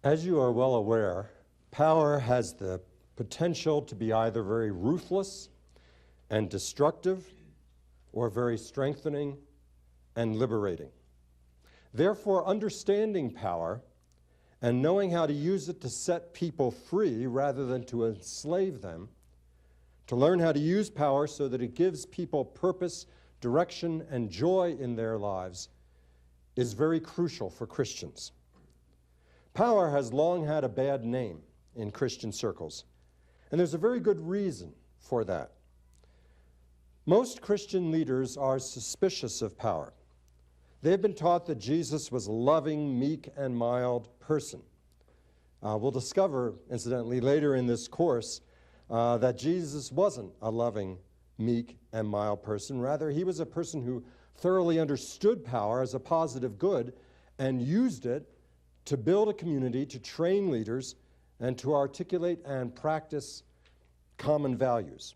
As you are well aware, power has the potential to be either very ruthless and destructive or very strengthening and liberating. Therefore, understanding power and knowing how to use it to set people free rather than to enslave them, to learn how to use power so that it gives people purpose, direction, and joy in their lives is very crucial for Christians. Power has long had a bad name in Christian circles, and there's a very good reason for that. Most Christian leaders are suspicious of power. They've been taught that Jesus was a loving, meek, and mild person. We'll discover, incidentally, later in this course that Jesus wasn't a loving, meek, and mild person. Rather, he was a person who thoroughly understood power as a positive good and used it to build a community, to train leaders, and to articulate and practice common values.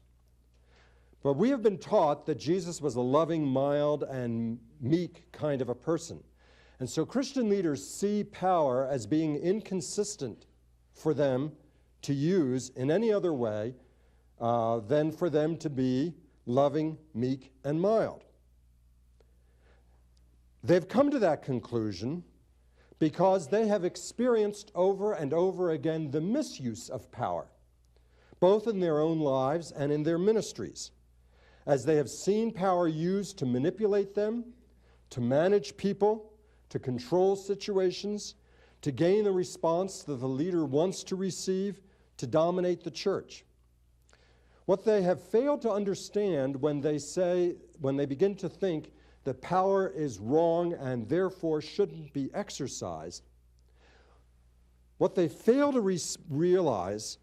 But we have been taught that Jesus was a loving, mild, and meek kind of a person. And so Christian leaders see power as being inconsistent for them to use in any other way than for them to be loving, meek, and mild. They've come to that conclusion because they have experienced over and over again the misuse of power, both in their own lives and in their ministries, as they have seen power used to manipulate them, to manage people, to control situations, to gain the response that the leader wants to receive, to dominate the church. What they have failed to understand when they begin to think that power is wrong and therefore shouldn't be exercised, what they fail to realize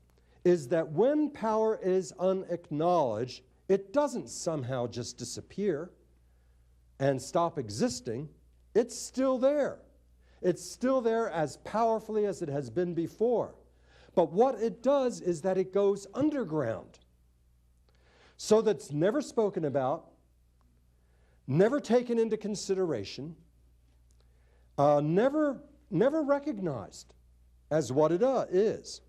is that when power is unacknowledged, it doesn't somehow just disappear and stop existing. It's still there. It's still there as powerfully as it has been before. But what it does is that it goes underground, so that it's never spoken about, never taken into consideration, never recognized as what it is.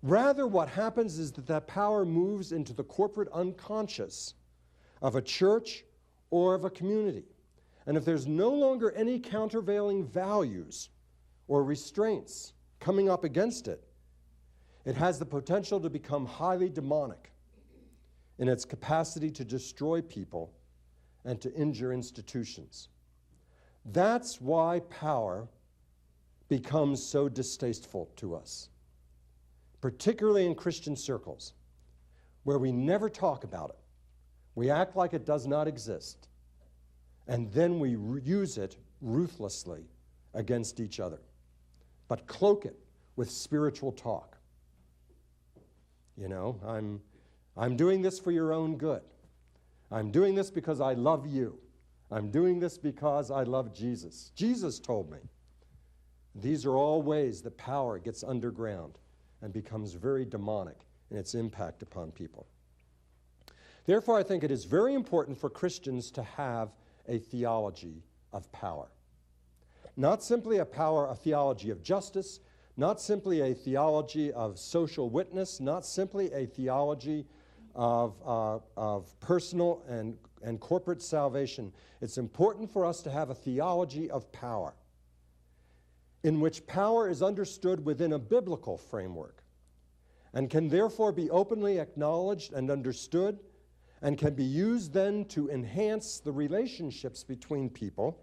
Rather, what happens is that power moves into the corporate unconscious of a church or of a community. And if there's no longer any countervailing values or restraints coming up against it, it has the potential to become highly demonic in its capacity to destroy people and to injure institutions. That's why power becomes so distasteful to us, particularly in Christian circles, where we never talk about it. We act like it does not exist, and then we use it ruthlessly against each other, but cloak it with spiritual talk. You know, I'm doing this for your own good. I'm doing this because I love you. I'm doing this because I love Jesus. Jesus told me. These are all ways that power gets underground and becomes very demonic in its impact upon people. Therefore, I think it is very important for Christians to have a theology of power. Not simply a theology of justice, not simply a theology of social witness, not simply a theology of personal and corporate salvation. It's important for us to have a theology of power, in which power is understood within a biblical framework and can therefore be openly acknowledged and understood and can be used then to enhance the relationships between people,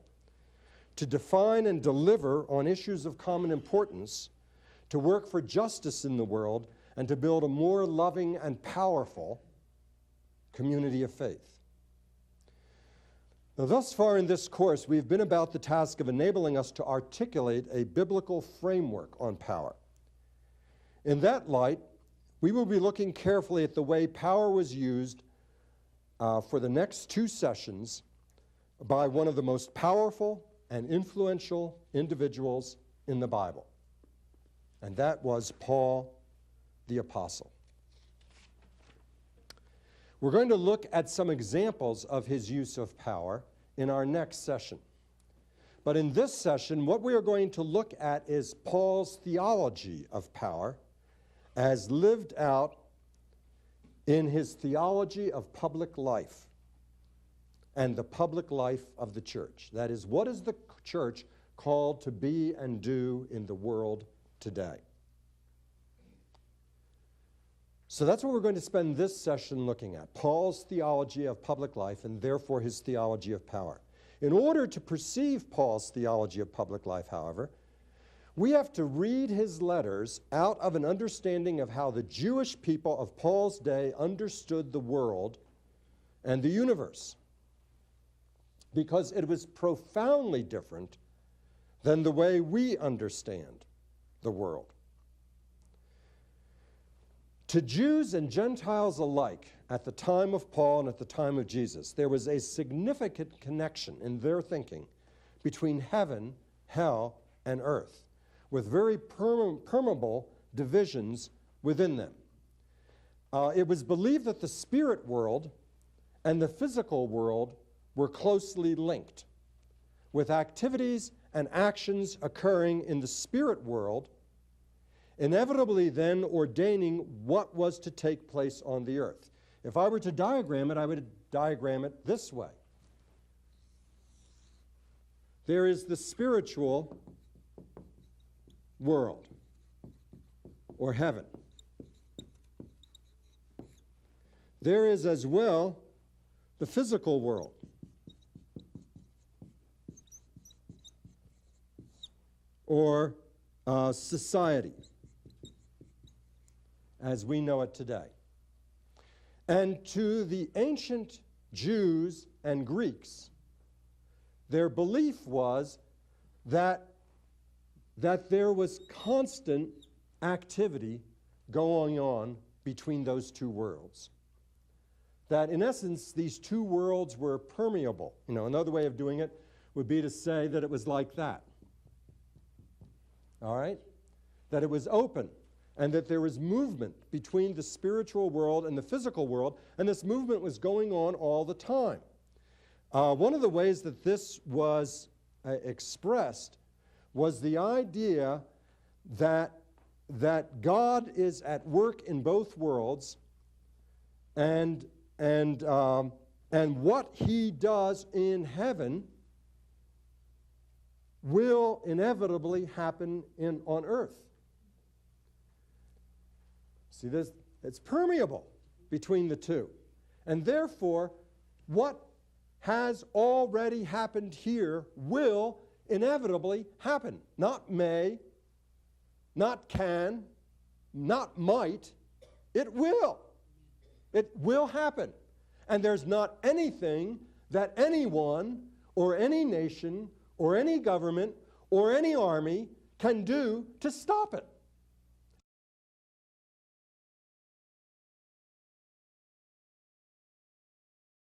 to define and deliver on issues of common importance, to work for justice in the world, and to build a more loving and powerful community of faith. Now, thus far in this course, we've been about the task of enabling us to articulate a biblical framework on power. In that light, we will be looking carefully at the way power was used for the next two sessions by one of the most powerful and influential individuals in the Bible, and that was Paul the Apostle. We're going to look at some examples of his use of power in our next session. But in this session, what we are going to look at is Paul's theology of power as lived out in his theology of public life and the public life of the church. That is, what is the church called to be and do in the world today? So that's what we're going to spend this session looking at, Paul's theology of public life and therefore his theology of power. In order to perceive Paul's theology of public life, however, we have to read his letters out of an understanding of how the Jewish people of Paul's day understood the world and the universe, because it was profoundly different than the way we understand the world. To Jews and Gentiles alike, at the time of Paul and at the time of Jesus, there was a significant connection in their thinking between heaven, hell, and earth, with very permeable divisions within them. It was believed that the spirit world and the physical world were closely linked, with activities and actions occurring in the spirit world, inevitably then ordaining what was to take place on the earth. If I were to diagram it, I would diagram it this way. There is the spiritual world, or heaven. There is as well the physical world. Or society, as we know it today. And to the ancient Jews and Greeks, their belief was that there was constant activity going on between those two worlds. That in essence, these two worlds were permeable. You know, another way of doing it would be to say that it was like that. All right? That it was open, and that there was movement between the spiritual world and the physical world, and this movement was going on all the time. One of the ways that this was expressed was the idea that God is at work in both worlds, and what he does in heaven will inevitably happen on earth. See, it's permeable between the two. And therefore, what has already happened here will inevitably happen. Not may, not can, not might. It will. It will happen. And there's not anything that anyone or any nation or any government or any army can do to stop it.